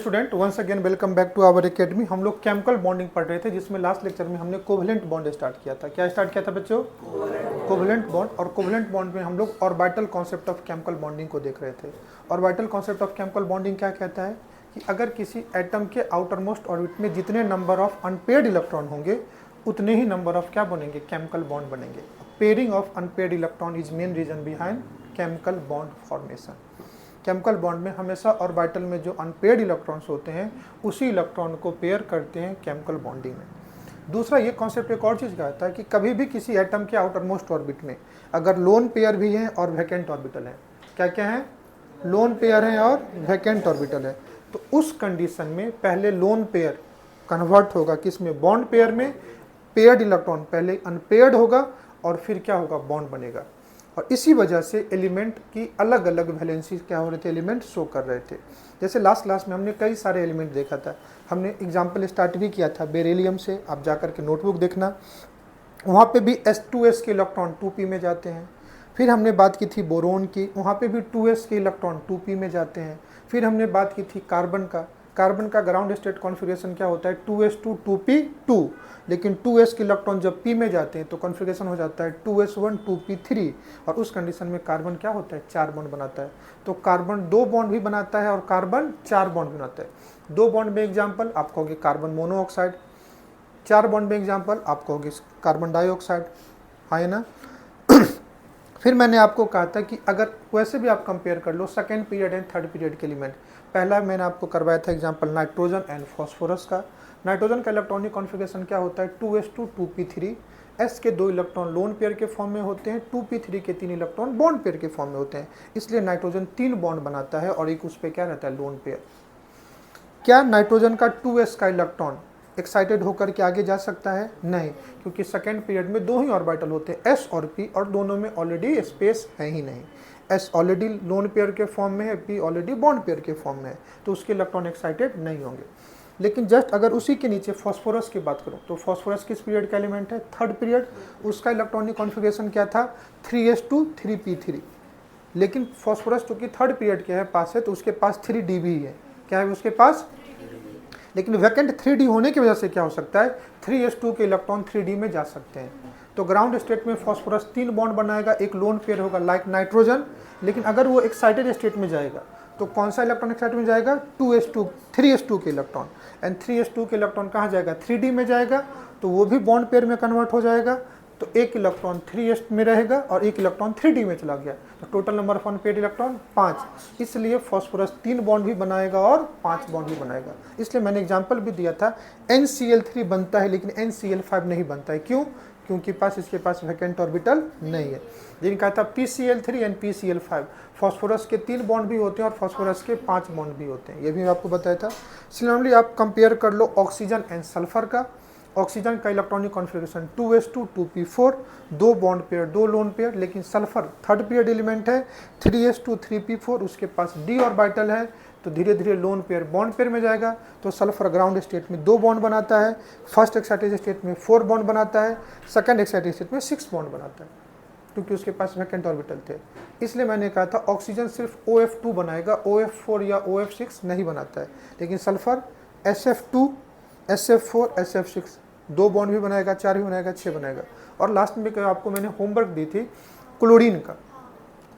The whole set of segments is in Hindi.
Student, once again welcome back to our academy. हम लोग केमिकल बॉन्डिंग पढ़ रहे थे, जिसमें लास्ट लेक्चर में हमने कोवेलेंट बॉन्ड स्टार्ट किया था। क्या स्टार्ट किया था बच्चों? Covalent bond. और कोवेलेंट बॉन्ड में हम लोग orbital concept of chemical bonding को देख रहे थे। Orbital concept of chemical bonding क्या कहता है कि अगर किसी एटम के आउटर मोस्ट ऑर्बिट में जितने नंबर ऑफ अनपेयर्ड इलेक्ट्रॉन होंगे उतने ही नंबर ऑफ क्या बनेंगे? केमिकल बॉन्ड बनेंगे। Pairing of unpaired electron is main reason behind chemical bond formation. Chemical bond में हमेशा ऑर्बिटल में जो अनपेयर्ड इलेक्ट्रॉन्स होते हैं उसी इलेक्ट्रॉन को पेयर करते हैं केमिकल बॉन्डिंग में। दूसरा ये कॉन्सेप्ट एक और चीज़ कहता है कि कभी भी किसी एटम के आउटर मोस्ट ऑर्बिट में अगर लोन पेयर भी हैं और वैकेंट ऑर्बिटल है, क्या क्या है? लोन पेयर है और वैकेंट ऑर्बिटल है, तो उस कंडीशन में पहले लोन पेयर कन्वर्ट होगा किस में? बॉन्ड पेयर में। पेयर्ड इलेक्ट्रॉन पहले अनपेयर्ड होगा और फिर क्या होगा? बॉन्ड बनेगा। और इसी वजह से एलिमेंट की अलग अलग वैलेंसी क्या हो रहे थे? एलिमेंट शो कर रहे थे। जैसे लास्ट क्लास में हमने कई सारे एलिमेंट देखा था। हमने एग्जाम्पल स्टार्ट भी किया था बेरिलियम से, आप जाकर के नोटबुक देखना, वहाँ पे भी S2S के इलेक्ट्रॉन 2p में जाते हैं। फिर हमने बात की थी बोरोन की, वहाँ पे भी 2s के इलेक्ट्रॉन 2p में जाते हैं। फिर हमने बात की थी कार्बन का। कार्बन का ग्राउंड स्टेट कॉन्फ़िगरेशन क्या होता है? 2s2 2p2, लेकिन 2s के इलेक्ट्रॉन जब p में जाते हैं तो कॉन्फ़िगरेशन हो जाता है 2s1 2p3, और उस कंडीशन में कार्बन क्या होता है? 4 बॉन्ड बनाता है। तो कार्बन 2 बॉन्ड भी बनाता है और कार्बन 4 बॉन्ड बनाता है। 2 बॉन्ड में एग्जाम्पल आप कहोगे कार्बन मोनोऑक्साइड, 4 बॉन्ड में एग्जाम्पल आप कहोगे कार्बन डाइऑक्साइड, है ना। फिर मैंने आपको कहा था कि अगर वैसे भी आप कंपेयर कर लो second period and third period के एलिमेंट। पहला मैंने आपको करवाया था एग्जांपल नाइट्रोजन एंड फॉस्फोरस का। नाइट्रोजन का इलेक्ट्रॉनिक कॉन्फ़िगरेशन क्या होता है? 2s2 2p3। s के 2 इलेक्ट्रॉन लोन पेयर के फॉर्म में होते हैं, 2p3 के 3 इलेक्ट्रॉन बॉन्ड पेयर के फॉर्म में होते हैं। इसलिए नाइट्रोजन 3 बॉन्ड बनाता है और एक उस पर क्या रहता है? Lone pair. क्या नाइट्रोजन का 2s का इलेक्ट्रॉन एक्साइटेड होकर के आगे जा सकता है? नहीं, क्योंकि सेकेंड पीरियड में 2 ही ऑर्बिटल होते हैं, s और p, और दोनों में ऑलरेडी स्पेस है ही नहीं। s ऑलरेडी लोन पेयर के फॉर्म में है, p ऑलरेडी बॉन्ड पेयर के फॉर्म में है, तो उसके इलेक्ट्रॉन एक्साइटेड नहीं होंगे। लेकिन जस्ट अगर उसी के नीचे फॉस्फोरस की बात करूं तो फॉस्फोरस किस पीरियड का एलिमेंट है? Third period. उसका इलेक्ट्रॉनिक कॉन्फ़िगरेशन क्या था? 3s2 3p3। लेकिन फॉस्फोरस चूंकि थर्ड पीरियड के है पास है, तो उसके पास 3d भी है। क्या है उसके पास? लेकिन वैकेंट 3d होने की वजह से क्या हो सकता है? 3s2 के इलेक्ट्रॉन 3d में जा सकते हैं। तो ग्राउंड स्टेट में फॉस्फोरस 3 बॉन्ड बनाएगा, एक लोन पेयर होगा लाइक नाइट्रोजन। लेकिन अगर वो एक्साइटेड स्टेट में जाएगा तो कौन सा इलेक्ट्रॉन एक्साइटेड में जाएगा? 3s2 के इलेक्ट्रॉन। एंड 3s2 के इलेक्ट्रॉन कहाँ जाएगा? 3d में जाएगा, तो वो भी बॉन्ड पेयर में कन्वर्ट हो जाएगा। तो एक इलेक्ट्रॉन 3s में रहेगा और एक इलेक्ट्रॉन 3d में चला गया, तो total number of unpaired electron 5। इसलिए फॉस्फोरस 3 बॉन्ड भी बनाएगा और 5 बॉन्ड भी बनाएगा। इसलिए मैंने एग्जांपल भी दिया था, NCl3 बनता है लेकिन NCl5 नहीं बनता है। क्यों? क्योंकि इसके पास वैकेंट ऑर्बिटल नहीं है। जिन कहा था PCl3 एंड PCl5, फॉस्फोरस के 3 बॉन्ड भी होते हैं और फॉस्फोरस के 5 बॉन्ड भी होते हैं, ये भी आपको बताया था। सिमिलरली आप कंपेयर कर लो ऑक्सीजन एंड सल्फर का। ऑक्सीजन का electronic configuration 2s2 2p4, 2 bond pair 2 lone pair. लेकिन सल्फर थर्ड पीरियड एलिमेंट है, 3s2 3p4, उसके पास d ऑर्बिटल है, तो धीरे धीरे लोन पेयर बॉन्ड पेयर में जाएगा। तो सल्फर ग्राउंड स्टेट में 2 बॉन्ड बनाता है, फर्स्ट एक्साइटेड स्टेट में 4 बॉन्ड बनाता है, सेकंड एक्साइटेड स्टेट में 6 बॉन्ड बनाता है, क्योंकि उसके पास वैकेंट ऑर्बिटल थे। इसलिए मैंने कहा था ऑक्सीजन सिर्फ OF2 बनाएगा, OF4 या OF6 नहीं बनाता है। लेकिन sulphur SF2 SF4 SF6 2 bond भी बनाएगा, 4 भी बनाएगा, 6 बनाएगा। और लास्ट में आपको मैंने होमवर्क दी थी क्लोरीन का।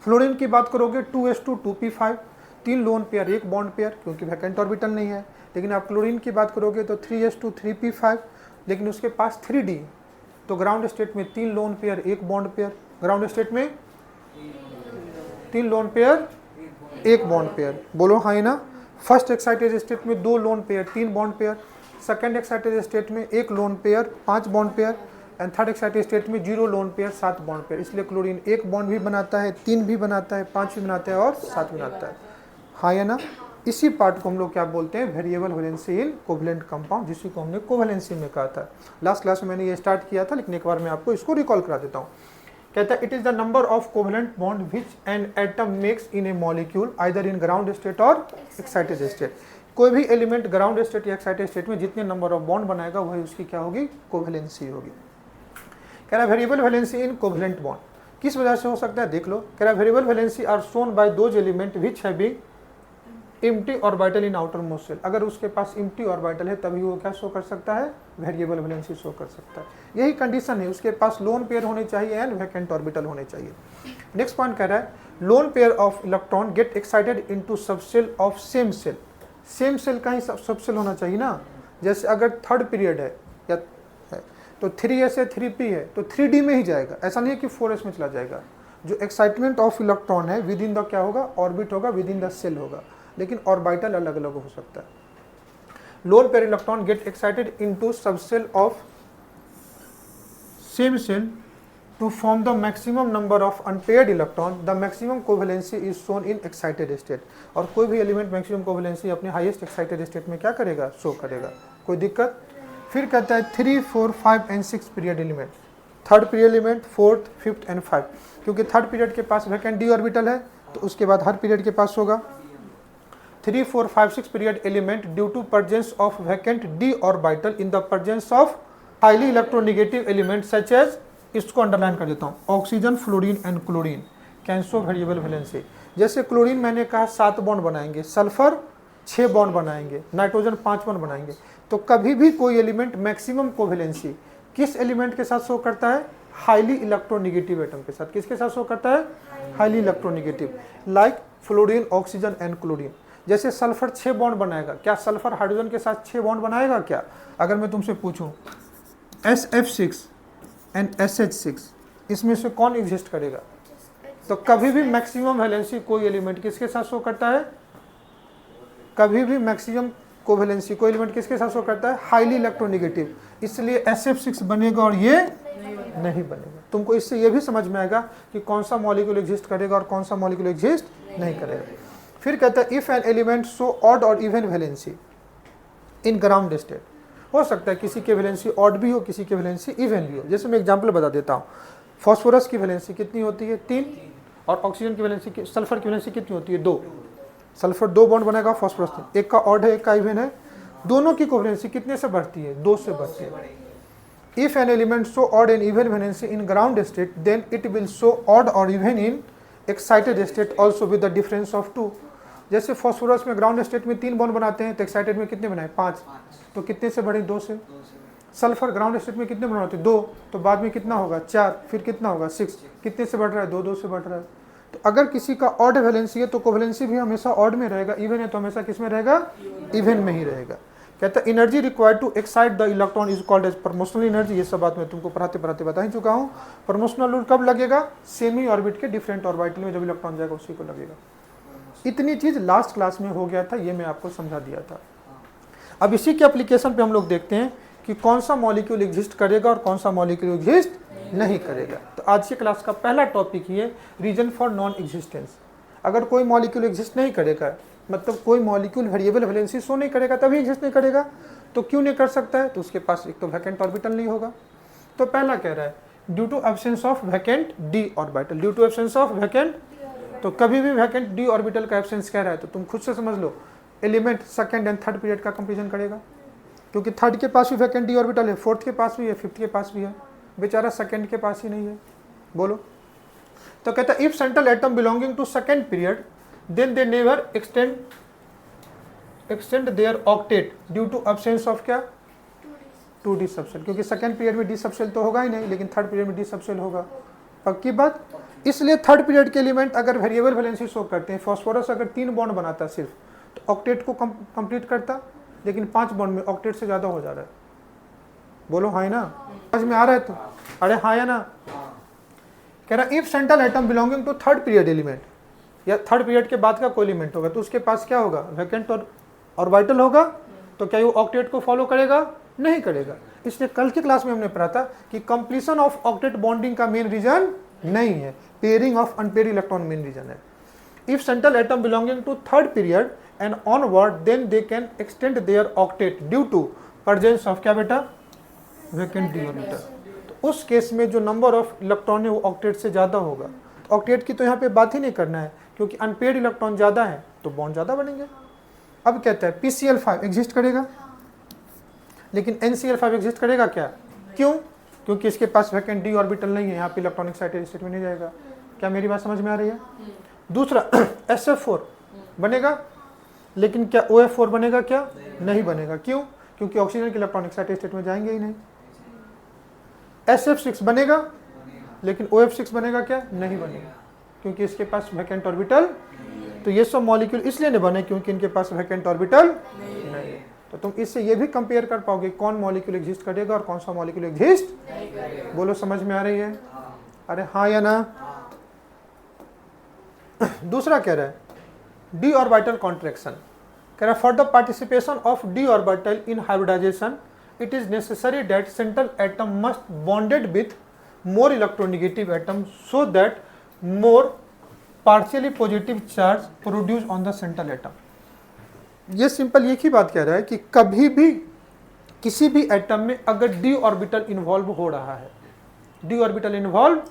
फ्लोरीन की बात करोगे 2s2 2p5, 3 lone pair 1 bond pair, क्योंकि वैकेंट ऑर्बिटल नहीं है। लेकिन आप क्लोरीन की बात करोगे तो 3s2 3p5, लेकिन उसके पास 3d, तो ग्राउंड स्टेट में 3 lone pair 1 bond pair. Ground state में 3 लोन पेयर 1 बॉन्ड पेयर, बोलो हाँ ना। फर्स्ट एक्साइटेड स्टेट में 2 lone pair 3 bond pair, second excited state में 1 lone pair 5 bond pair, and third excited state में 0 लोन पेयर 7 बॉन्ड पेयर। इसलिए क्लोरीन 1 बॉन्ड भी बनाता है, 3 भी बनाता है, 5 भी बनाता है और 7 भी बनाता है, हाँ या ना। इसी पार्ट को हम लोग क्या बोलते हैं? वेरिएबल वैलेंसी इन कोवेलेंट कंपाउंड, जिसी को हमने कोवेलेंसी में कहा था। लास्ट क्लास में मैंने ये स्टार्ट किया था, लेकिन एक बार मैं आपको इसको रिकॉल करा देता हूँ। कहता है it is the number of covalent bond which an atom makes in A molecule either in ground state और एक्साइटेड स्टेट। कोई भी एलिमेंट ग्राउंड स्टेट या एक्साइटेड स्टेट में जितने नंबर ऑफ बॉन्ड बनाएगा वही उसकी क्या होगी? कोवेलेंसी होगी। कह रहा वेरिएबल वैलेंसी इन कोवेलेंट बॉन्ड किस वजह से हो सकता है? देख लो। कह रहा variable valency are shown by those element which have been empty orbital in outer most shell, अगर उसके पास एम्प्टी ऑर्बिटल है तभी वो क्या शो कर सकता है, वेरिएबल वैलेंसी शो कर सकता है। यही कंडीशन है, उसके पास लोन पेयर होने चाहिए एंड वैकेंट ऑर्बिटल होने चाहिए। नेक्स्ट पॉइंट कह रहा है lone pair of electron get excited into subshell of same shell. Same shell का ही सबसेल होना चाहिए ना, जैसे अगर थर्ड पीरियड है या तो 3s है 3p है तो 3d में ही जाएगा, ऐसा नहीं है कि 4s में चला जाएगा। जो एक्साइटमेंट ऑफ इलेक्ट्रॉन है विद इन द क्या होगा, ऑर्बिट होगा, विद इन द सेल होगा, लेकिन ऑर्बिटल अलग अलग हो सकता है। Lone pair electron get excited into subshell of same shell to form the maximum number of unpaired electron, the maximum covalency is shown in excited state। और कोई भी एलिमेंट मैक्सिमम कोवेलेंसी अपने हाईएस्ट एक्साइटेड स्टेट में क्या करेगा, शो करेगा, कोई दिक्कत। फिर कहता है 3, 4, 5 and 6 period element, third period element, fourth, fifth and 5, क्योंकि थर्ड पीरियड के पास वैकेंट डी ऑर्बिटल है तो उसके बाद हर पीरियड के पास होगा 3, 4, 5, 6 period element due to presence of vacant d orbital in the presence of highly electronegative element such as, इसको अंडरलाइन कर देता हूँ, oxygen, fluorine and chlorine can show variable valency. जैसे क्लोरीन मैंने कहा 7 बॉन्ड बनाएंगे, सल्फर 6 बॉन्ड बनाएंगे, नाइट्रोजन 5 बॉन्ड बनाएंगे, तो कभी भी कोई एलिमेंट मैक्सिमम कोवेलेंसी किस एलिमेंट के साथ शो करता है, हाईली इलेक्ट्रोनेगेटिव एटम के साथ। किसके साथ शो करता है, highly electronegative, like fluorine, oxygen and chlorine. जैसे सल्फर 6 बॉन्ड बनाएगा, क्या सल्फर हाइड्रोजन के साथ 6 बॉन्ड बनाएगा क्या? अगर मैं तुमसे पूछूं SF6 एंड SH6 इसमें से कौन एग्जिस्ट करेगा, तो कभी भी मैक्सिमम वैलेंसी कोई एलिमेंट किसके साथ शो करता है, कभी भी मैक्सिमम कोवेलेंसी कोई एलिमेंट किसके साथ शो करता है, हाईली इलेक्ट्रोनेगेटिव, इसलिए SF6 बनेगा और ये नहीं बनेगा। तुमको इससे ये भी समझ में आएगा कि कौन सा मॉलिक्यूल एग्जिस्ट करेगा और कौन सा मॉलिक्यूल एग्जिस्ट नहीं करेगा। फिर कहता है if an element show odd और even valency in ground state, हो सकता है किसी की वैलेंसी ऑड भी हो, किसी की वैलेंसी इवन भी हो। जैसे मैं एग्जांपल बता देता हूँ, फॉस्फोरस की वैलेंसी कितनी होती है, 3, और ऑक्सीजन की वैलेंसी, सल्फर की वैलेंसी कितनी होती है, 2। सल्फर 2 बॉन्ड बनाएगा, फॉस्फोरस 3, एक का ऑड है एक का इवन है, दोनों की कोवेलेंसी कितने से बढ़ती है, 2 से बढ़ती है। If an element show odd and even valency in ground state then it will show odd और even in excited state also with the difference of 2। जैसे फॉस्फोरस में ग्राउंड स्टेट में 3 बॉन्ड बनाते हैं तो एक्साइटेड में कितने बनाए, 5, तो कितने से बढ़े, 2 से। सल्फर ग्राउंड स्टेट में कितने बनाते हैं, 2, तो बाद में कितना होगा, 4, फिर कितना होगा, 6, कितने से बढ़ रहा है, 2 से बढ़ रहा है। तो अगर किसी का ऑड वैलेंसी है तो कोवेलेंसी भी हमेशा ऑड में रहेगा, इवन है तो हमेशा किस में रहेगा, इवन में ही रहेगा। कहता है energy required to excite the electron is called as promotional energy. ये सब बात मैं तुमको पढ़ाते पढ़ाते बता ही चुका हूँ। प्रमोशनल रूल कब लगेगा, सेमी ऑर्बिट के डिफरेंट ऑर्बिटल में जब इलेक्ट्रॉन जाएगा उसी को लगेगा। इतनी चीज लास्ट क्लास में हो गया था, ये मैं आपको समझा दिया था। अब इसी के एप्लीकेशन पे हम लोग देखते हैं कि कौन सा मॉलिक्यूल एग्जिस्ट करेगा और कौन सा मॉलिक्यूल एग्जिस्ट नहीं करेगा। तो आज की क्लास का पहला टॉपिक ये रीजन फॉर नॉन एग्जिस्टेंस। अगर कोई मॉलिक्यूल एग्जिस्ट नहीं करेगा, मतलब कोई मॉलिक्यूल वेरिएबल वैलेंसी शो नहीं करेगा तभी एग्जिस्ट नहीं करेगा, तो क्यों नहीं कर सकता है, तो उसके पास एक तो वैकेंट ऑर्बिटल नहीं होगा। तो पहला कह रहा है due to absence of vacant d orbital, due to absence of vacant, तो कभी भी वैकेंट डी ऑर्बिटल का एब्सेंस कह रहा है तो तुम खुद से समझ लो element second and third period का कंपेरिजन करेगा, क्योंकि थर्ड के पास भी वैकेंट डी ऑर्बिटल है, फोर्थ के पास भी है, फिफ्थ के पास भी है, बेचारा सेकंड के पास ही नहीं है। बोलो, तो कहता है if central atom belonging to second period then they never extend their octet due to absence of क्या, 2d सबसेल, क्योंकि सेकंड पीरियड में डी सबसेल तो होगा ही नहीं, लेकिन थर्ड पीरियड में डी सबसेल होगा, पक्की बात। इसलिए थर्ड पीरियड के एलिमेंट अगर वेरिएबल वैलेंसी शो करते हैं, फॉस्फोरस अगर 3 बॉन्ड बनाता सिर्फ तो ऑक्टेट को कंप्लीट करता, लेकिन 5 बॉन्ड में ऑक्टेट से ज्यादा हो जा रहा है। बोलो हाँ ना, समझ में आ रहा है तो अरे हाँ या ना। कह रहा if central atom belonging to third period element, या थर्ड पीरियड के बाद का कोई एलिमेंट होगा तो उसके पास क्या होगा, वैकेंट और ऑर्बिटल होगा, तो क्या वो ऑक्टेट को फॉलो करेगा, नहीं करेगा। इसलिए कल की क्लास में हमने पढ़ा था कि कंप्लीशन ऑफ ऑक्टेट बॉन्डिंग का मेन रीजन नहीं है, pairing of unpaired electron main reason है। If central atom belonging to third period and onward then they can extend their octet due to presence of क्या बेटा, वैकेंट डी ऑर्बिटल। तो उस केस में जो नंबर ऑफ इलेक्ट्रॉन है वो ऑक्टेट से ज्यादा होगा। तो ऑक्टेट की तो यहाँ पे बात ही नहीं करना है, क्योंकि अनपेयर्ड इलेक्ट्रॉन ज्यादा है तो बॉन्ड ज्यादा बनेंगे। अब कहता है PCl5 एग्जिस्ट करेगा, लेकिन NCl5 एग्जिस्ट करेगा क्या, क्यों, क्योंकि इसके पास वैकेंट डी ऑर्बिटल नहीं है, यहाँ पे इलेक्ट्रॉन एक्साइटेड स्टेट में नहीं जाएगा। क्या मेरी बात समझ में आ रही है। दूसरा SF4 बनेगा, लेकिन क्या OF4 बनेगा? क्या नहीं बनेगा। क्यों? क्योंकि ऑक्सीजन के इलेक्ट्रॉन एक्साइटेड स्टेट में जाएंगे ही नहीं। SF6 बनेगा, लेकिन OF6 बनेगा? क्या नहीं बनेगा, क्योंकि इसके पास वैकेंट ऑर्बिटल। तो ये सब मॉलिक्यूल इसलिए नहीं बने क्योंकि इनके पास वैकेंट ऑर्बिटल नहीं है। तो तुम इससे ये भी कंपेयर कर पाओगे कौन मॉलिक्यूल एग्जिस्ट करेगा और कौन सा मॉलिक्यूल एग्जिस्ट। बोलो, समझ में आ रही है? अरे हाँ या ना? दूसरा कह रहा है डी ऑर्बिटल कॉन्ट्रैक्शन। कह रहा है for the participation of d orbital in hybridisation it is necessary that central atom must bonded with more electronegative atom so that more partially positive charge produced on the central atom। ये सिंपल एक ही बात कह रहा है कि कभी भी किसी भी एटम में अगर डी ऑर्बिटल इन्वॉल्व हो रहा है, डी ऑर्बिटल इन्वॉल्व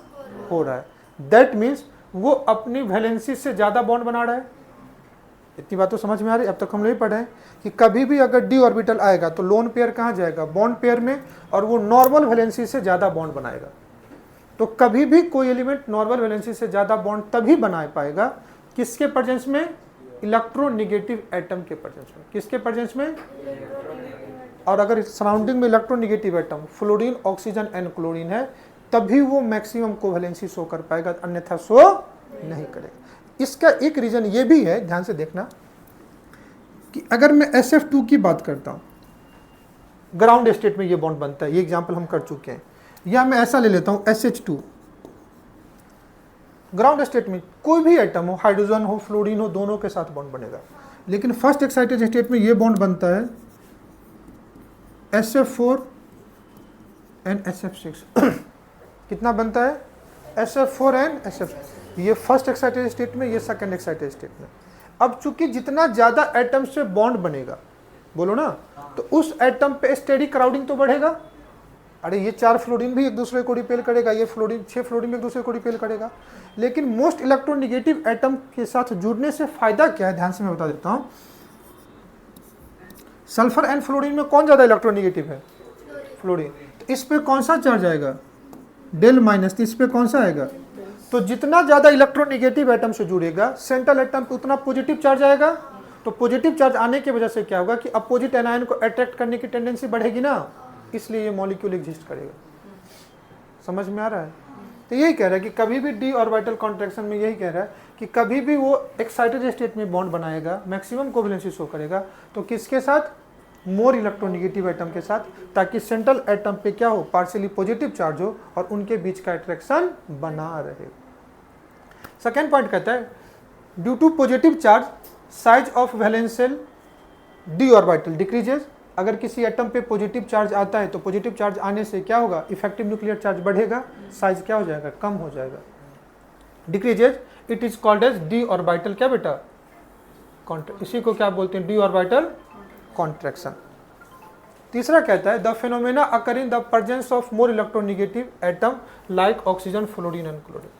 हो रहा है, दैट मीन्स वो अपनी वैलेंसी से ज्यादा बॉन्ड बना रहा है। इतनी बात तो समझ में आ रही है? अब तक हम नहीं पढ़े हैं कि कभी भी अगर डी ऑर्बिटल आएगा तो लोन पेयर कहाँ जाएगा? बॉन्ड पेयर में, और वो नॉर्मल वैलेंसी से ज्यादा बॉन्ड बनाएगा। तो कभी भी कोई एलिमेंट नॉर्मल वैलेंसी से ज्यादा बॉन्ड तभी बना पाएगा किसके प्रेजेंस में? इलेक्ट्रोनेगेटिव एटम के प्रेजेंस में। किसके प्रेजेंस में? और अगर सराउंडिंग में electronegative atom fluorine, oxygen and chlorine है, तभी वो मैक्सिमम कोवैलेंसी शो कर पाएगा, अन्यथा शो नहीं करेगा। इसका एक रीजन ये भी है, ध्यान से देखना, कि अगर मैं SF2 की बात करता हूं, ग्राउंड स्टेट में ये बॉन्ड बनता है, ये एग्जांपल हम कर चुके हैं, या मैं ऐसा ले लेता हूं SH2, ग्राउंड स्टेट में कोई भी एटम हो, हाइड्रोजन हो, फ्लोरीन हो, दोनों के साथ बॉन्ड बनेगा। लेकिन फर्स्ट एक्साइटेड स्टेट में ये बॉन्ड बनता है SF4 एंड SF6 कितना बनता है? SF4 and SF6। ये फर्स्ट एक्साइटेड स्टेट में, ये सेकंड एक्साइटेड स्टेट में। अब चूंकि जितना ज्यादा एटम से बॉन्ड बनेगा, बोलो ना, तो उस एटम पे स्टेडी क्राउडिंग तो बढ़ेगा। अरे ये 4 फ्लोरीन भी एक दूसरे को रिपेल करेगा, ये फ्लोरीन 6 फ्लोरीन भी एक दूसरे को रिपेल करेगा। लेकिन मोस्ट इलेक्ट्रोनेगेटिव एटम के साथ जुड़ने से फायदा क्या है? ध्यान से मैं बता देता हूं। सल्फर एंड फ्लोरीन में कौन ज्यादा इलेक्ट्रोनेगेटिव है? फ्लोरीन। तो इस पे कौन सा चार्ज आएगा? Del minus. इस पे कौन सा आएगा? तो जितना ज्यादा इलेक्ट्रोनेगेटिव एटम से जुड़ेगा, सेंट्रल एटम पे उतना पॉजिटिव चार्ज आएगा। तो पॉजिटिव चार्ज आने की वजह से क्या होगा कि अपोजिट एनायन को अट्रैक्ट करने की टेंडेंसी बढ़ेगी ना, इसलिए ये मॉलिक्यूल एग्जिस्ट करेगा। समझ में आ रहा है? तो यही कह रहा है कि कभी भी डी ऑर्बिटल कॉन्ट्रैक्शन में यही कह रहा है कि कभी भी वो एक्साइटेड स्टेट में बॉन्ड बनाएगा, मैक्सिमम कोवैलेंसी शो करेगा, तो किसके साथ? मोर इलेक्ट्रोनेगेटिव एटम के साथ, ताकि सेंट्रल एटम पे क्या हो? पार्शियली पॉजिटिव चार्ज हो और उनके बीच का अट्रैक्शन बना रहे। सेकेंड पॉइंट कहता है due to positive charge size of valence shell d orbital decreases. अगर किसी एटम पे पॉजिटिव चार्ज आता है तो पॉजिटिव चार्ज आने से क्या होगा? इफेक्टिव न्यूक्लियर चार्ज बढ़ेगा, साइज क्या हो जाएगा? कम हो जाएगा। Decreases, it is called as d orbital क्या बेटा? इसी को क्या बोलते हैं? D orbital contraction. तीसरा कहता है the phenomena occur in the presence of more electronegative atom like oxygen, fluorine and chlorine.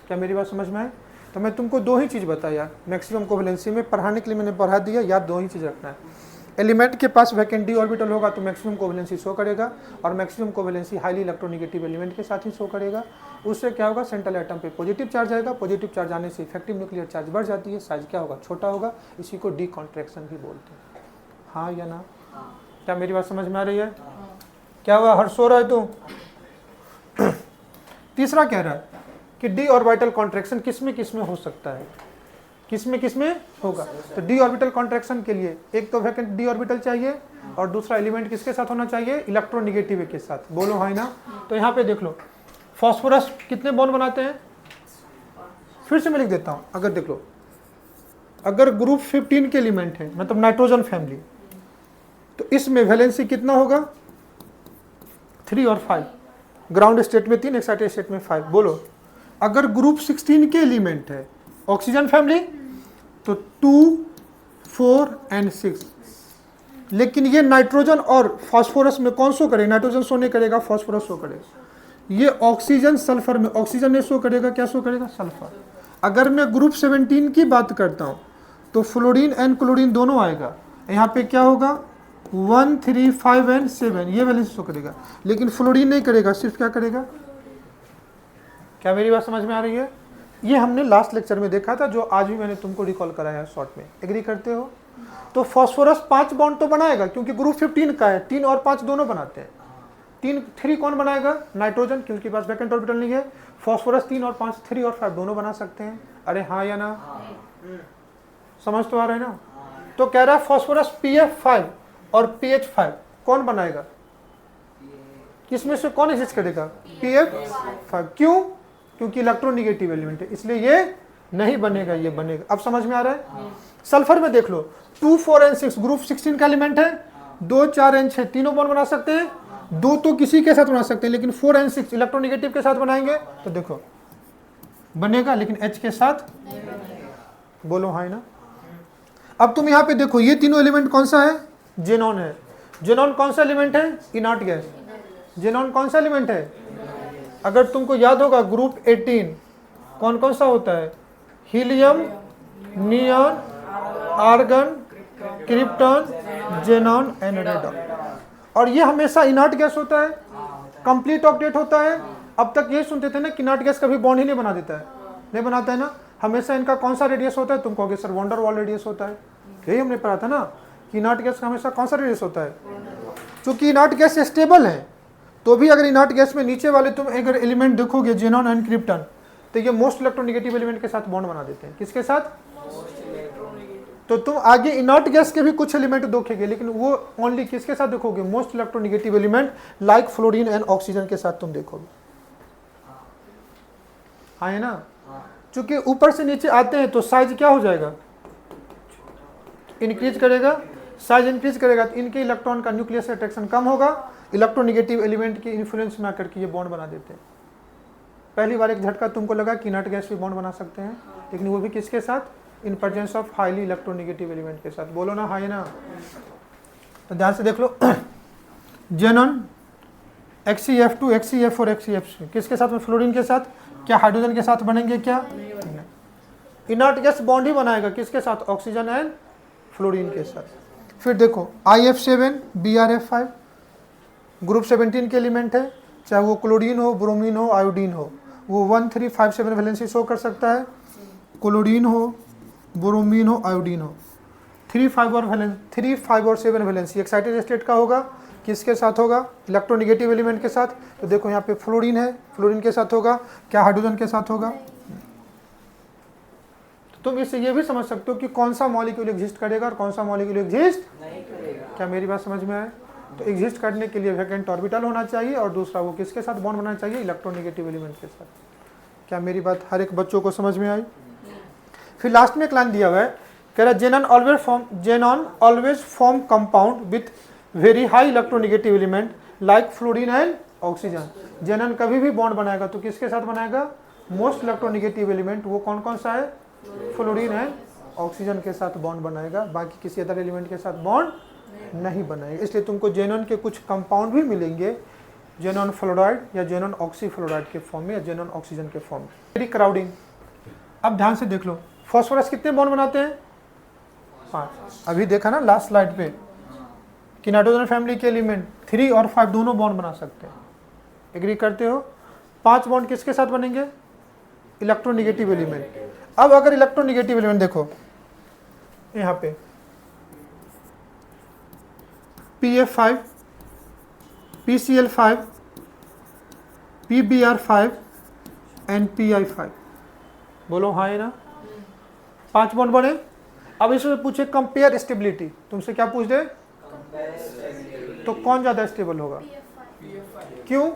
क्या मेरी बात समझ में आए? तो मैं तुमको दो ही चीज बताया मैक्सिमम कोवैलेंसी में, पढ़ाने के लिए मैंने पढ़ा दिया, याद दो ही चीज रखना है। एलिमेंट के पास वैकेंट डी ऑर्बिटल होगा तो मैक्सिमम कोवैलेंसी शो करेगा, और maximum covalency highly electronegative element के साथ ही शो करेगा। उससे क्या होगा? सेंट्रल एटम पे पॉजिटिव चार्ज आएगा, पॉजिटिव चार्ज आने से इफेक्टिव न्यूक्लियर चार्ज बढ़ जाती है, साइज क्या होगा? छोटा होगा। इसी को डी कॉन्ट्रैक्शन भी बोलते हैं। हाँ या ना? क्या मेरी बात समझ में आ रही है? क्या हुआ, हर्ष सो रहा है तू? तीसरा कह रहा है कि डी ऑर्बिटल कॉन्ट्रैक्शन किसमें किसमें हो सकता है? किसमें किसमें होगा? तो डी ऑर्बिटल कॉन्ट्रैक्शन के लिए एक तो वैकेंट डी ऑर्बिटल चाहिए, और दूसरा एलिमेंट किसके साथ होना चाहिए? इलेक्ट्रोनेगेटिव के साथ। बोलो हाँ ना? तो यहाँ पे देख लो, फास्फोरस कितने बॉन्ड बनाते हैं? फिर से मैं लिख देता हूँ। अगर देख लो, अगर ग्रुप 15 के एलिमेंट है, मतलब नाइट्रोजन फैमिली, तो इसमें वैलेंसी कितना होगा? 3 और 5। ग्राउंड स्टेट में 3, एक्साइटेड स्टेट में 5। बोलो, अगर ग्रुप 16 के एलिमेंट है ऑक्सीजन फैमिली, तो 2, 4 एंड 6। लेकिन ये नाइट्रोजन और फास्फोरस में कौन शो करेगा? नाइट्रोजन शो नहीं करेगा, फास्फोरस शो करेगा। ये ऑक्सीजन सल्फर में, ऑक्सीजन ने शो करेगा, क्या शो करेगा? सल्फर। अगर मैं ग्रुप 17 की बात करता हूं तो फ्लोरीन एंड क्लोरीन दोनों आएगा। यहाँ पे क्या होगा? 1, 3, 5 एंड 7 ये वैलेंसी शो करेगा, लेकिन फ्लोरीन नहीं करेगा, सिर्फ क्या करेगा? क्या मेरी बात समझ में आ रही है? ये हमने लास्ट लेक्चर में देखा था, जो आज भी मैंने तुमको रिकॉल कराया है शॉर्ट में। एग्री करते हो? तो फास्फोरस 5 बॉन्ड तो बनाएगा क्योंकि ग्रुप 15 का है, 3 और 5 दोनों बनाते हैं। 3 कौन बनाएगा? नाइट्रोजन, क्योंकि पास वैकेंट ऑर्बिटल नहीं है। फास्फोरस 3 और 5, 3 और 5 दोनों बना सकते हैं। अरे हाँ या ना? समझ तो आ रहा है ना? तो कह रहा है फास्फोरस PF5 और PH5 कौन बनाएगा? किसमें से कौन एग्जिस्ट करेगा? PF5। क्यों? क्योंकि इलेक्ट्रोनिगेटिव एलिमेंट है, इसलिए ये नहीं बनेगा, ये बनेगा। अब समझ में आ रहा है? सल्फर में देख लो, 2, 4 and 6 ग्रुप 16 का एलिमेंट है। 2, 4 and 6 तीनों बॉन्ड बना सकते हैं। 2 तो किसी के साथ बना सकते हैं, लेकिन 4 and 6 इलेक्ट्रोनिगेटिव के साथ बनाएंगे तो देखो बनेगा, लेकिन H के साथ। बोलो हाँ ना? अब तुम यहाँ पे देखो, ये तीनों एलिमेंट कौन सा है? जेनॉन है। जेनॉन कौन सा एलिमेंट है? Inert gas. जेनॉन कौन सा एलिमेंट है? अगर तुमको याद होगा ग्रुप 18 कौन कौन सा होता है? Helium, neon, argon, krypton, xenon and radon. और ये हमेशा इनर्ट गैस होता है, कंप्लीट ऑक्टेट होता है। अब तक ये सुनते थे ना कि इनर्ट गैस कभी बॉन्ड ही नहीं बना देता है, नहीं बनाता है ना। हमेशा इनका कौन सा रेडियस होता है? तुम कहोगे सर वंडर वॉल रेडियस होता है। यही हमने पढ़ा था ना कि इनर्ट गैस का हमेशा कौन सा रेडियस होता है? क्योंकि इनर्ट गैस स्टेबल है, तो भी अगर इनर्ट गैस में नीचे वाले तुम अगर एलिमेंट देखोगे जेनॉन एंड क्रिप्टन, तो ये मोस्ट इलेक्ट्रोनिगेटिव एलिमेंट के साथ बॉन्ड बना देते हैं। किसके साथ? तो तुम आगे इनर्ट गैस के भी कुछ एलिमेंट देखोगे, लेकिन वो ओनली किसके साथ देखोगे? Most electronegative element like fluorine and oxygen के साथ तुम देखोगे। हाँ है ना? चूंकि ऊपर से नीचे आते हैं तो साइज क्या हो जाएगा? इंक्रीज करेगा। साइज इंक्रीज करेगा तो इनके इलेक्ट्रॉन का न्यूक्लियस अट्रैक्शन कम होगा। इलेक्ट्रोनिगेटिव एलिमेंट की इन्फ्लुएंस में आकर के ये बॉन्ड बना देते हैं। पहली बार एक झटका तुमको लगा कि इनर्ट गैस भी बॉन्ड बना सकते हैं, लेकिन वो भी किसके साथ? In presence of highly electronegative element के साथ। बोलो ना हाँ ना? तो ध्यान से देख लो, जेनॉन HCF2, HCF4, HCF6 किसके साथ में? फ्लोरीन के साथ। क्या हाइड्रोजन के साथ बनेंगे? क्या इनर्ट गैस बॉन्ड ही बनाएगा, किसके साथ? ऑक्सीजन एंड फ्लोरीन के साथ। फिर देखो IF7, BRF5 ग्रुप 17 के एलिमेंट है, चाहे वो क्लोरीन हो, ब्रोमीन हो, आयोडीन हो, वो 1, 3, 5, 7 वैलेंसी शो कर सकता है। क्लोरीन हो, ब्रोमीन हो, आयोडीन हो, 3, 5 और 7 वैलेंसी एक्साइटेड स्टेट का होगा। किसके साथ होगा? इलेक्ट्रोनिगेटिव एलिमेंट के साथ। तो देखो यहाँ पे फ्लोरीन है, फ्लोरीन के साथ होगा। क्या हाइड्रोजन के साथ होगा? तुम इससे ये भी समझ सकते हो कि कौन सा मॉलिक्यूल एग्जिस्ट करेगा और कौन सा मॉलिक्यूल एग्जिस्ट नहीं करेगा। क्या मेरी बात समझ में आए? तो एग्जिस्ट करने के लिए वैकेंट ऑर्बिटल होना चाहिए, और दूसरा वो किसके साथ बॉन्ड बनाना चाहिए? इलेक्ट्रोनिगेटिव एलिमेंट के साथ। क्या मेरी बात हर एक बच्चों को समझ में आई? फिर लास्ट में एक लाइन दिया हुआ है, कह रहा है xenon always form compound with very high electronegative element like fluorine and oxygen. Xenon कभी भी बॉन्ड बनाएगा तो किसके साथ बनाएगा? Most electronegative element. वो कौन कौन सा है? फ्लोरीन एंड ऑक्सीजन के साथ बॉन्ड बनाएगा, बाकी किसी अदर एलिमेंट के साथ बॉन्ड नहीं बनाएगा। इसलिए तुमको जेनॉन के कुछ कंपाउंड भी मिलेंगे, जेनॉन फ्लोराइड या जेनॉन ऑक्सीफ्लोराइड के फॉर्म में, या जेनॉन ऑक्सीजन के फॉर्म में। क्राउडिंग। अब ध्यान से देख लो, फास्फोरस कितने बॉन्ड बनाते हैं? 5। अभी देखा ना लास्ट स्लाइड पे कि नाइट्रोजन फैमिली के एलिमेंट 3 और 5 दोनों बॉन्ड बना सकते हैं। एग्री करते हो? 5 बॉन्ड किसके साथ बनेंगे? Electronegative element. अब अगर इलेक्ट्रोनिगेटिव एलिमेंट देखो यहाँ पे PF5, PCl5, PBr5 and PI5। बोलो हाँ है ना? 5 बॉन्ड बने। अब इसमें पूछे कंपेयर स्टेबिलिटी, तुमसे क्या पूछ दे? तो कौन ज्यादा स्टेबल होगा? क्यों?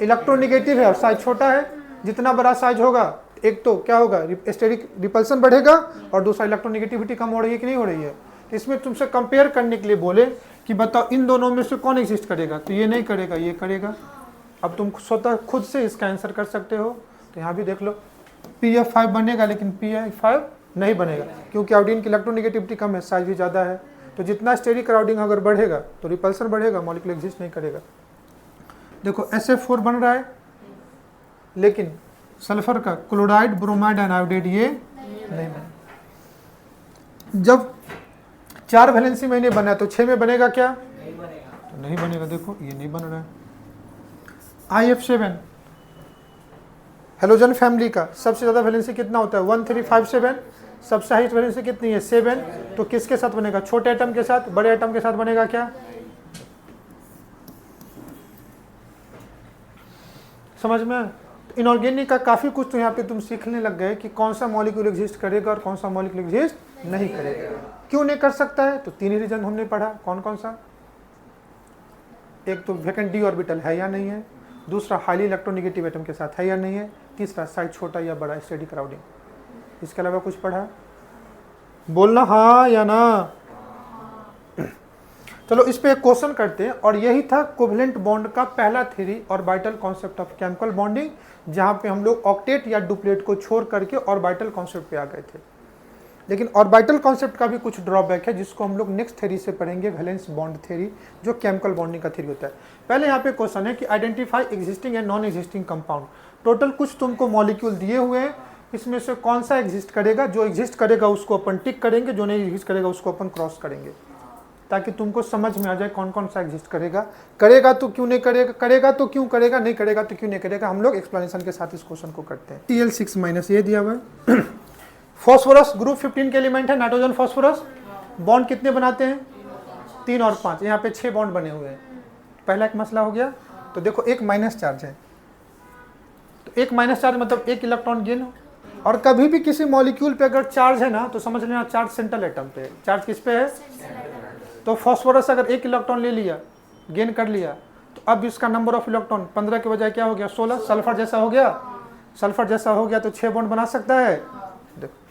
इलेक्ट्रोनिगेटिव है और साइज छोटा है। जितना बड़ा साइज होगा, एक तो क्या होगा? स्टेरिक रिपल्सन बढ़ेगा, और दूसरा इलेक्ट्रोनिगेटिविटी कम हो रही है कि नहीं हो रही है? इसमें तुमसे कंपेयर करने के लिए बोले कि बताओ इन दोनों में से कौन एग्जिस्ट करेगा? तो ये नहीं करेगा, ये करेगा। अब तुम स्वतः खुद से इसका आंसर कर सकते हो। तो यहाँ भी देख लो, PF5 बनेगा लेकिन PI5 नहीं बनेगा, क्योंकि आयोडीन की इलेक्ट्रोनिगेटिविटी कम है, साइज भी ज़्यादा है। तो जितना स्टेरिक क्राउडिंग अगर बढ़ेगा तो रिपल्सन बढ़ेगा, मॉलिक्यूल एग्जिस्ट नहीं करेगा। देखो SF4 बन रहा है, लेकिन सल्फर का क्लोराइड, ब्रोमाइड एंड आयोडाइड ये नहीं बना। जब 4 वैलेंसी में नहीं बना तो 6 में बनेगा क्या? तो नहीं बनेगा। देखो ये नहीं बन रहा है। IF7 हैलोजन फैमिली का सबसे ज्यादा वैलेंसी कितना होता है? 1, 3, 5, 7। सबसे हाईएस्ट वैलेंसी कितनी है 7। तो किसके साथ बनेगा, छोटे एटम के साथ, बड़े एटम के साथ बनेगा क्या, समझ में। इनऑर्गेनिक का काफी कुछ तो यहाँ पे तुम सीखने लग गए कि कौन सा मॉलिक्यूल एग्जिस्ट करेगा और कौन सा मॉलिक्यूल एग्जिस्ट नहीं करेगा। क्यों नहीं कर सकता है, तो 3 ही रीजन हमने पढ़ा, कौन कौन सा, एक तो वैकेंट डी ऑर्बिटल है या नहीं है, दूसरा हाईली इलेक्ट्रोनेगेटिव एटम के साथ है या नहीं है, तीसरा साइज छोटा या बड़ा, स्टेडी क्राउडिंग। इसके अलावा कुछ पढ़ा, बोलना हाँ या ना। चलो इस पे एक क्वेश्चन करते हैं, और यही था कोवेलेंट बॉन्ड का पहला theory orbital concept of chemical bonding, जहां पे हम लोग ऑक्टेट या डुप्लेट को छोड़ करके ऑर्बिटल कॉन्सेप्ट पे आ गए थे। लेकिन ऑर्बिटल कॉन्सेप्ट का भी कुछ ड्रॉबैक है, जिसको हम लोग नेक्स्ट थ्योरी से पढ़ेंगे, वैलेंस बॉन्ड थ्योरी, जो केमिकल बॉन्डिंग का थ्योरी होता है। पहले यहाँ पे क्वेश्चन है कि identify existing and non existing compound. Total कुछ तुमको मॉलिक्यूल दिए हुए हैं, इसमें से कौन सा एग्जिस्ट करेगा, जो एग्जिस्ट करेगा उसको अपन टिक करेंगे, जो नहीं एग्जिस्ट करेगा उसको अपन क्रॉस करेंगे, ताकि तुमको समझ में आ जाए कौन कौन सा एग्जिस्ट करेगा, करेगा तो क्यों नहीं करेगा, करेगा तो क्यों करेगा, नहीं करेगा तो क्यों नहीं करेगा। हम लोग एक्सप्लेनेशन के साथ इस क्वेश्चन को करते हैं। Cl6- ये दिया हुआ है। फॉस्फोरस ग्रुप 15 के एलिमेंट है, नाइट्रोजन फॉस्फोरस। बॉन्ड कितने बनाते हैं, 3 और 5, यहाँ पे 6 बॉन्ड बने हुए हैं। पहला एक मसला हो गया। तो देखो एक माइनस चार्ज है, तो एक माइनस चार्ज मतलब एक इलेक्ट्रॉन गेन हो। और कभी भी किसी मॉलिक्यूल पे अगर चार्ज है ना, तो समझ लेना चार्ज सेंट्रल एटम पे है। चार्ज किस पे है, तो फॉस्फोरस अगर 1 इलेक्ट्रॉन ले लिया, गेन कर लिया, तो अब इसका नंबर ऑफ इलेक्ट्रॉन 15 के बजाय क्या हो गया 16। सल्फर जैसा हो गया, सल्फर जैसा हो गया तो 6 बॉन्ड बना सकता है। देखो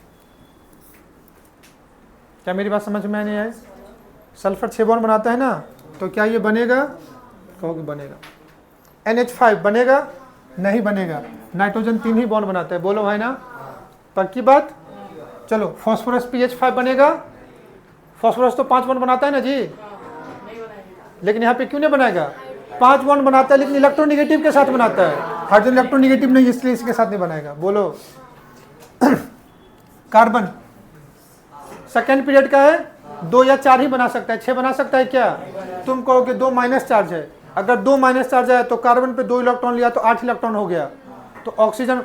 क्या मेरी बात समझ में नहीं आई, सल्फर 6 बॉन्ड बनाता है ना, तो क्या ये बनेगा, कहोगे बनेगा। NH5 बनेगा, नहीं बनेगा। नाइट्रोजन 3 ही बॉन्ड बनाता है, बोलो भाई ना, पक्की बात। चलो फॉस्फोरस PH5 बनेगा, फॉस्फोरस तो 5 बॉन्ड बनाता है ना जी, लेकिन यहाँ पे क्यों नहीं बनाएगा, 5 बॉन्ड बनाता है लेकिन इलेक्ट्रोनेगेटिव के साथ बनाता है, हाइड्रोजन इलेक्ट्रोनेगेटिव नहीं, इसलिए इसके साथ नहीं बनाएगा। बोलो कार्बन सेकेंड पीरियड का है, 2 या 4 ही बना सकता है, 6 बना सकता है क्या, तुम कहोगे 2 माइनस चार्ज है। अगर 2 माइनस चार्ज है तो कार्बन पे 2 इलेक्ट्रॉन लिया तो 8 इलेक्ट्रॉन हो गया, तो ऑक्सीजन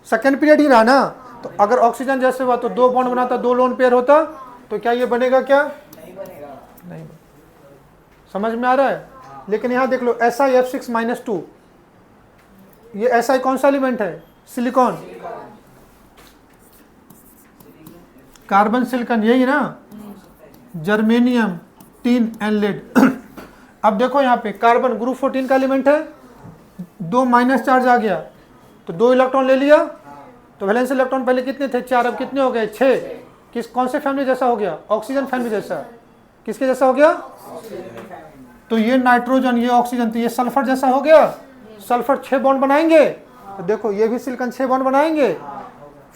सेकेंड पीरियड ही रहा ना, तो अगर ऑक्सीजन जैसे हुआ तो 2 बॉन्ड बनाता, 2 लोन पेयर होता, तो क्या ये बनेगा, क्या नहीं बनेगा, नहीं बनेगा। समझ में आ रहा है। लेकिन यहाँ देख लो SiF6-2, ये Si कौन सा एलिमेंट है, सिलिकॉन, कार्बन सिलिकॉन यही ना, जर्मेनियम, टिन एंड लेड। अब देखो यहाँ पे कार्बन ग्रुप 14 का एलिमेंट है, 2 माइनस चार्ज आ गया तो 2 इलेक्ट्रॉन ले लिया, तो वैलेंस इलेक्ट्रॉन पहले कितने थे 4, अब कितने हो गए 6। किस कौन से फैमिली जैसा हो गया, ऑक्सीजन फैमिली जैसा। किसके जैसा हो गया, तो ये नाइट्रोजन, ये ऑक्सीजन, तो ये सल्फर जैसा हो गया। सल्फर 6 बॉन्ड बनाएंगे, तो देखो ये भी सिलिकॉन 6 बॉन्ड बनाएंगे,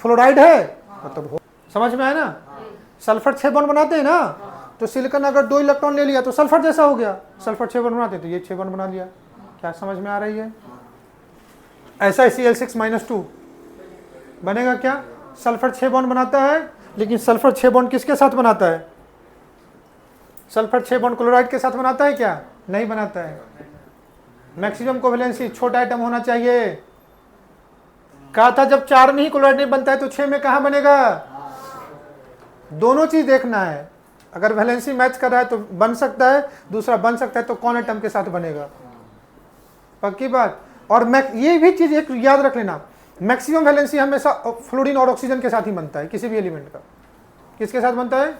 फ्लोराइड है मतलब हो, समझ में आया ना। सल्फर 6 बॉन्ड बनाते हैं ना, तो सिलिकॉन अगर 2 इलेक्ट्रॉन ले लिया तो सल्फर जैसा हो गया, सल्फर 6 बॉन्ड बनाते तो ये 6 बॉन्ड बना लिया। क्या समझ में आ रही है। ऐसा Cl6-2 बनेगा क्या, सल्फर 6 बॉन्ड बनाता है, लेकिन सल्फर 6 बॉन्ड किसके साथ बनाता है, सल्फर 6 बॉन्ड क्लोराइड के साथ बनाता है क्या, नहीं बनाता है। मैक्सिमम कोवेलेंसी छोटा आइटम होना चाहिए। कहा था जब 4 में ही क्लोराइड नहीं बनता है तो 6 में कहाँ बनेगा। दोनों चीज देखना है, अगर वैलेंसी मैच कर रहा है तो बन सकता है, दूसरा बन सकता है तो कौन एटम के साथ बनेगा, पक्की बात। और ये भी चीज एक याद रख लेना, मैक्सिमम वैलेंसी हमेशा फ्लोरीन और ऑक्सीजन के साथ ही बनता है, किसी भी एलिमेंट का। किसके साथ बनता है,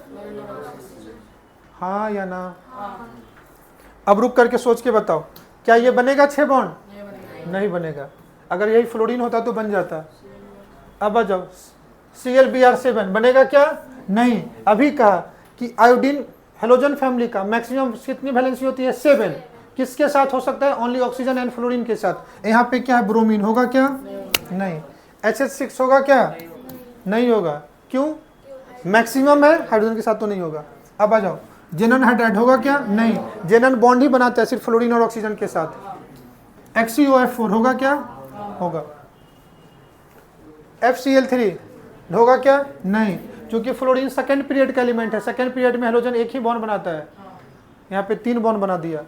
हाँ या ना। अब रुक करके सोच के बताओ, क्या ये बनेगा 6 बॉन्ड, नहीं बनेगा। अगर यही फ्लोरीन होता तो बन जाता। अब आ जाओ Cl-Br7 बनेगा क्या, नहीं। अभी कहा कि आयोडीन हेलोजन फैमिली का मैक्सिमम कितनी वैलेंसी होती है 7, किसके साथ हो सकता है, ओनली ऑक्सीजन एंड फ्लोरीन के साथ। यहाँ पे क्या है, ब्रोमीन होगा क्या, नहीं। HH6 होगा क्या, नहीं होगा, क्यों, मैक्सिमम है, हाइड्रोजन के साथ तो नहीं होगा। अब आ जाओ, जेनन हाइड्राइड होगा क्या, नहीं। जेनन बॉन्ड ही बनाता है सिर्फ फ्लोरीन और ऑक्सीजन के साथ। XeOF4 होगा क्या, होगा। FCl3 होगा क्या, नहीं, क्योंकि फ्लोरीन सेकेंड पीरियड का एलिमेंट है, सेकेंड पीरियड में हेलोजन एक ही बॉन्ड बनाता है, यहाँ पे 3 बॉन्ड बना दिया।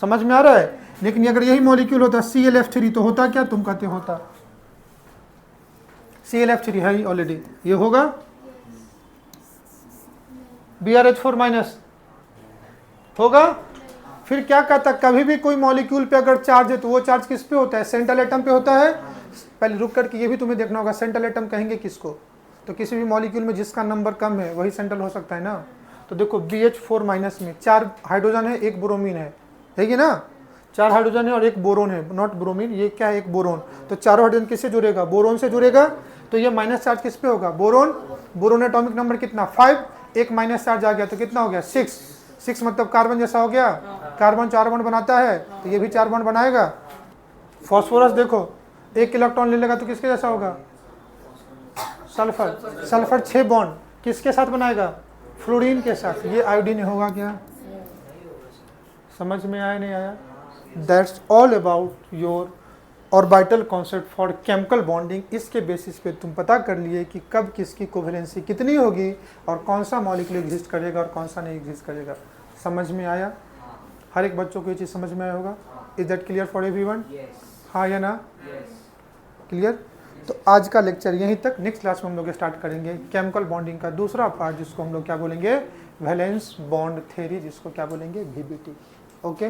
समझ में आ रहा है। लेकिन अगर यही मॉलिक्यूल होता ClF3 तो होता क्या, तुम कहते होता ClF3 है ही ऑलरेडी, ये होगा BrH4 माइनस होगा। फिर क्या कहता है, कभी भी कोई मॉलिक्यूल पे अगर चार्ज है तो वो चार्ज किस पे होता है, सेंट्रल एटम पे होता है। पहले रुक करके ये भी तुम्हें देखना होगा, सेंट्रल एटम कहेंगे किसको, तो किसी भी मॉलिक्यूल में जिसका नंबर कम है वही सेंट्रल हो सकता है ना। तो देखो BH4 माइनस में 4 हाइड्रोजन है, 1 ब्रोमीन है कि ना, 4 हाइड्रोजन है और 1 बोरोन है, नॉट ब्रोमीन, ये क्या है, 1 बोरोन। तो चारों हाइड्रोजन किससे जुड़ेगा, बोरोन से जुड़ेगा। तो ये माइनस चार्ज किस पे होगा, बोरोन। बोरोन एटॉमिक नंबर कितना 5, एक माइनस चार्ज आ गया तो कितना हो गया 6 मतलब कार्बन जैसा हो गया। कार्बन 4 बॉन्ड बनाता है तो ये भी 4 बॉन्ड बनाएगा। फास्फोरस देखो 1 इलेक्ट्रॉन ले लेगा तो किसके जैसा होगा, सल्फर। सल्फर 6 बॉन्ड किसके साथ बनाएगा, फ्लोरीन के साथ। ये आयोडीन होगा क्या, समझ में आया नहीं आया। That's all about your orbital concept for chemical bonding. इसके बेसिस पे तुम पता कर लिए कि कब किसकी कोवेलेंसी कितनी होगी और कौन सा मॉलिक्यूल एग्जिस्ट करेगा और कौन सा नहीं एग्जिस्ट करेगा। समझ में आया, हर एक बच्चों को ये चीज़ समझ में आया होगा। Is that clear for everyone, हाँ या ना, क्लियर। तो आज का लेक्चर यहीं तक। नेक्स्ट क्लास में हम लोग स्टार्ट करेंगे केमिकल बॉन्डिंग का दूसरा पार्ट, जिसको हम लोग क्या बोलेंगे, वैलेंस बॉन्ड थ्योरी, जिसको क्या बोलेंगे, VBT। ओके।